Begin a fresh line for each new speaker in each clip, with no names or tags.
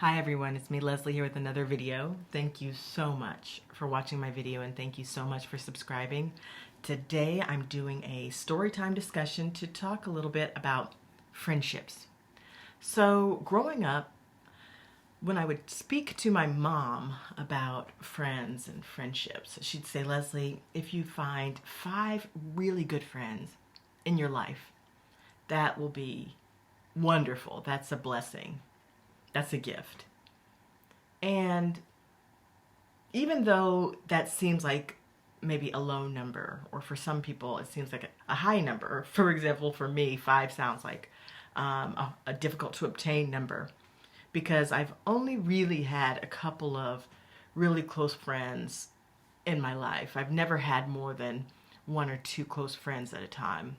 Hi everyone, it's me Leslie here with another video. Thank you so much for watching my video and thank you so much for subscribing. Today I'm doing a story time discussion to talk a little bit about friendships. So growing up, when I would speak to my mom about friends and friendships, she'd say, Leslie, if you find 5 really good friends in your life, that will be wonderful. That's a blessing. That's a gift. And even though that seems like maybe a low number, or for some people it seems like a high number, for example, for me, 5 sounds like a difficult to obtain number, because I've only really had a couple of really close friends in my life. I've never had more than 1 or 2 close friends at a time.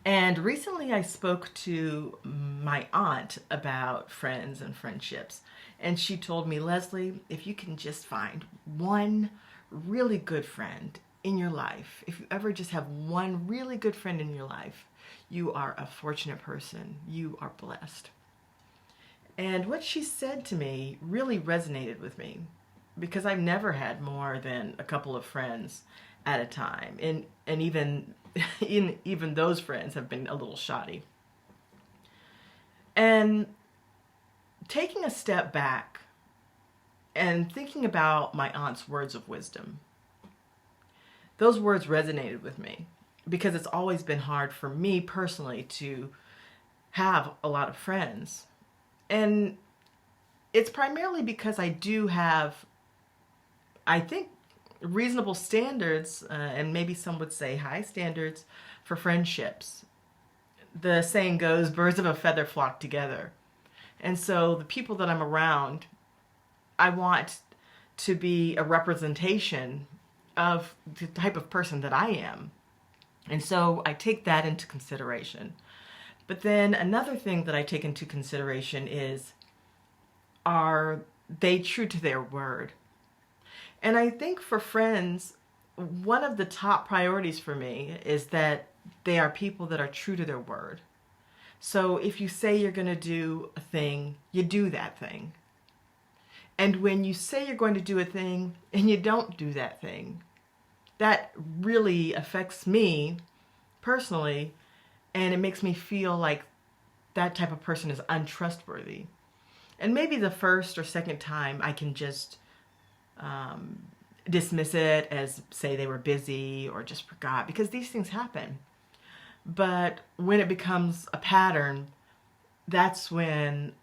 And recently I spoke to my aunt about friends and friendships. And she told me, Leslie, if you can just find 1 really good friend in your life, if you ever just have 1 really good friend in your life, you are a fortunate person. You are blessed. And what she said to me really resonated with me, because I've never had more than a couple of friends at a time. And even those friends have been a little shoddy. And taking a step back and thinking about my aunt's words of wisdom, those words resonated with me because it's always been hard for me personally to have a lot of friends. And it's primarily because I do have, I think, reasonable standards, and maybe some would say high standards for friendships. The saying goes, birds of a feather flock together. And so the people that I'm around, I want to be a representation of the type of person that I am. And so I take that into consideration. But then another thing that I take into consideration is, are they true to their word? And I think for friends, one of the top priorities for me is that they are people that are true to their word. So if you say you're going to do a thing, you do that thing. And when you say you're going to do a thing and you don't do that thing, that really affects me personally, and it makes me feel like that type of person is untrustworthy. And maybe the first or second time I can just dismiss it as, say, they were busy or just forgot, because these things happen. But when it becomes a pattern, that's when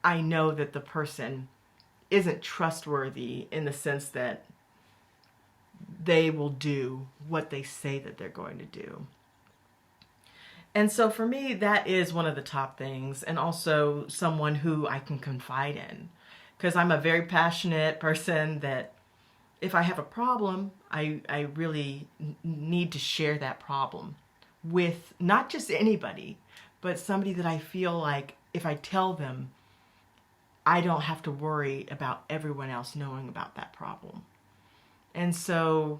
I know that the person isn't trustworthy in the sense that they will do what they say that they're going to do. And so for me, that is one of the top things, and also someone who I can confide in. Because I'm a very passionate person that if I have a problem, I really need to share that problem with not just anybody, but somebody that I feel like if I tell them, I don't have to worry about everyone else knowing about that problem. And so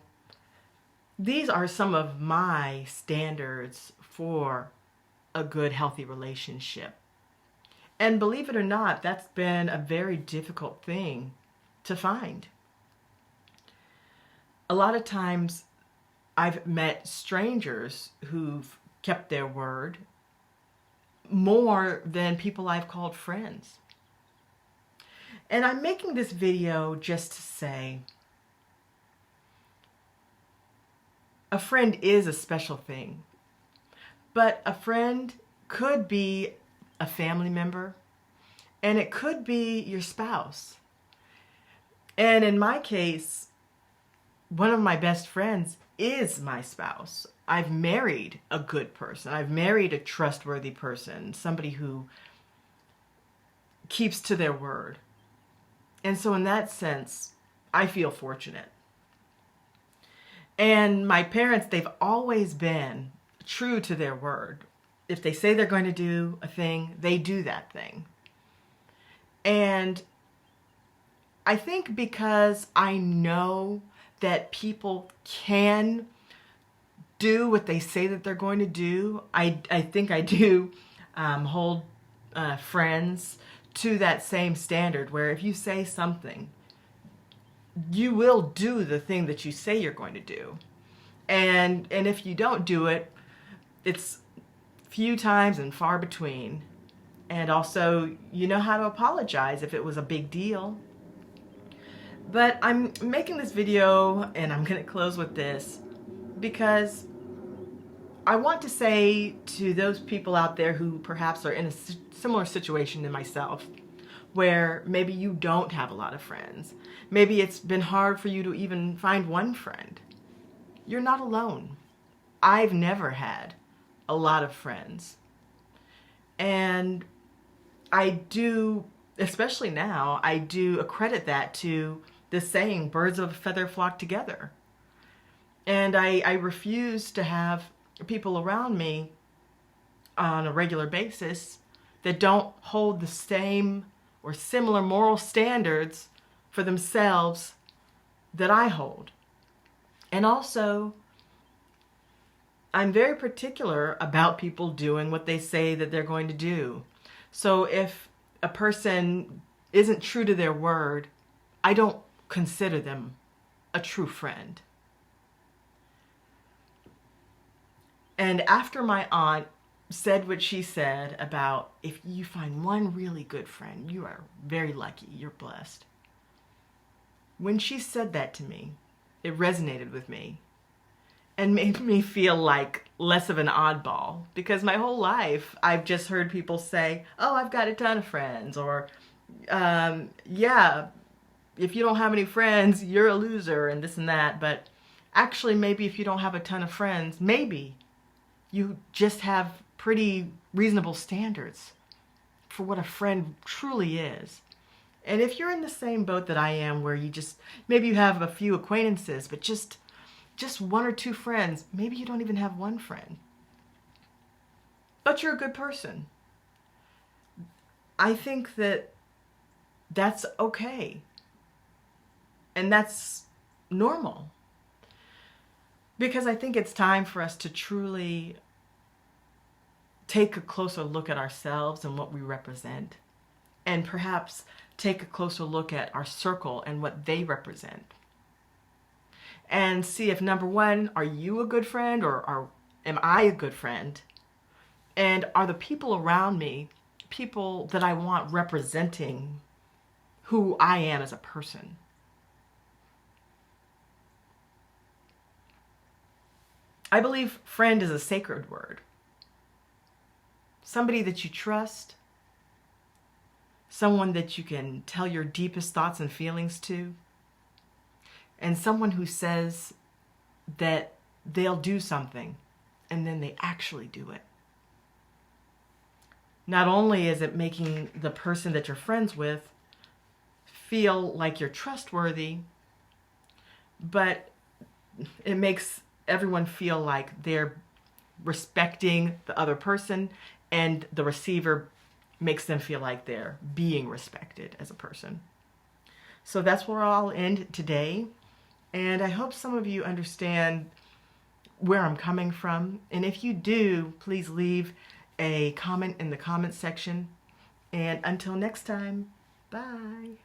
these are some of my standards for a good, healthy relationship. And believe it or not, that's been a very difficult thing to find. A lot of times I've met strangers who've kept their word more than people I've called friends. And I'm making this video just to say, a friend is a special thing, but a friend could be a family member, and it could be your spouse. And in my case, one of my best friends is my spouse. I've married a good person. I've married a trustworthy person, somebody who keeps to their word. And so in that sense, I feel fortunate. And my parents, they've always been true to their word. If they say they're going to do a thing, they do that thing. And I think because I know that people can do what they say that they're going to do, I think I do hold friends to that same standard where if you say something, you will do the thing that you say you're going to do. And if you don't do it, it's few times and far between. And also, you know how to apologize if it was a big deal. But I'm making this video, and I'm going to close with this, because I want to say to those people out there who perhaps are in a similar situation to myself, where maybe you don't have a lot of friends. Maybe it's been hard for you to even find one friend. You're not alone. I've never had a lot of friends. And I do, especially now, I do accredit that to the saying, birds of a feather flock together. And I refuse to have people around me on a regular basis that don't hold the same or similar moral standards for themselves that I hold. And also, I'm very particular about people doing what they say that they're going to do. So if a person isn't true to their word, I don't consider them a true friend. And after my aunt said what she said about if you find one really good friend, you are very lucky, you're blessed. When she said that to me, it resonated with me and made me feel like less of an oddball, because my whole life I've just heard people say, oh, I've got a ton of friends, or yeah, if you don't have any friends, you're a loser, and this and that. But actually, maybe if you don't have a ton of friends, maybe you just have pretty reasonable standards for what a friend truly is. And if you're in the same boat that I am, where you just, maybe you have a few acquaintances, but just one or two friends, maybe you don't even have one friend, but you're a good person, I think that that's okay. And that's normal. Because I think it's time for us to truly take a closer look at ourselves and what we represent, and perhaps take a closer look at our circle and what they represent, and see if, number one, are you a good friend, or am I a good friend? And are the people around me people that I want representing who I am as a person? I believe friend is a sacred word. Somebody that you trust, someone that you can tell your deepest thoughts and feelings to, and someone who says that they'll do something and then they actually do it. Not only is it making the person that you're friends with feel like you're trustworthy, but it makes everyone feel like they're respecting the other person, and the receiver makes them feel like they're being respected as a person. So that's where I'll end today. And I hope some of you understand where I'm coming from. And if you do, please leave a comment in the comment section. And until next time, bye.